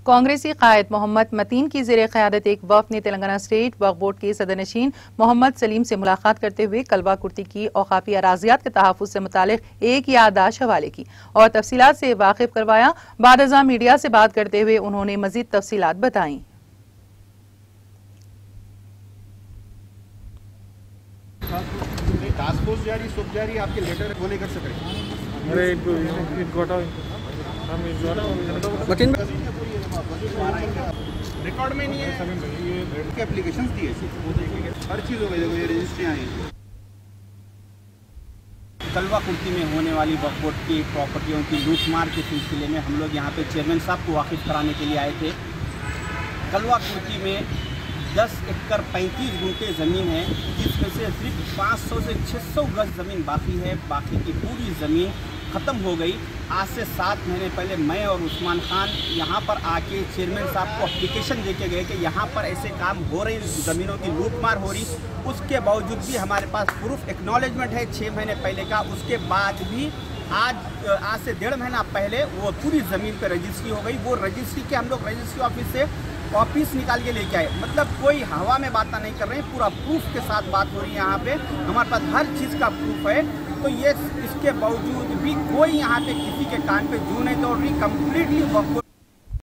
कांग्रेसी कायद मोहम्मद मतीन की ज़ेरे क़यादत एक वफ़द ने तेलंगाना स्टेट वक्फ बोर्ड के सदरनशीन मोहम्मद सलीम से मुलाकात करते हुए कलवा कुर्ती की औक़ाफ़ी अराज़ियात के तहफ़्फ़ुज़ से मुतालिक एक याददाश्त हवाले की और तफसीलात से वाकिफ़ करवाया। बाद-अज़ां मीडिया से बात करते हुए उन्होंने मज़ीद तफसीलात बताईं। टास्क फोर्स जारी सब जारी आपके लेटर वो नहीं कर सक रहे। अरे रिकॉर्ड में नहीं है, ये एप्लीकेशंस दिए हर चीज़ हो गई, देखो ये रजिस्ट्री आई है। कलवा कुर्ती में होने वाली वक्फ बोर्ड की प्रॉपर्टियों की लूटमार के सिलसिले में हम लोग यहाँ पे चेयरमैन साहब को वाकिफ़ कराने के लिए आए थे। कलवा कुर्ती में 10 एकड़ 35 गुंठे ज़मीन है, जिसमें से सिर्फ 500 से 600 गज ज़मीन बाकी है। बाकी की पूरी ज़मीन ख़त्म हो गई। आज से 7 महीने पहले मैं और उस्मान खान यहाँ पर आके चेयरमैन साहब को एप्लीकेशन दे के गए कि यहाँ पर ऐसे काम हो रहे, ज़मीनों की लूटमार हो रही। उसके बावजूद भी हमारे पास प्रूफ एक्नॉलेजमेंट है 6 महीने पहले का। उसके बाद भी आज से 1.5 महीना पहले वो पूरी ज़मीन पर रजिस्ट्री हो गई। वो रजिस्ट्री के हम लोग रजिस्ट्री ऑफिस से कॉपीज निकाल के लेके आए। मतलब कोई हवा में बात नहीं कर रहे हैं, पूरा प्रूफ के साथ बात हो रही है। यहाँ पे हमारे पास हर चीज़ का प्रूफ है। तो ये इसके बावजूद भी कोई यहाँ पे किसी के कान पे जू नहीं तोड़ रही। कम्प्लीटली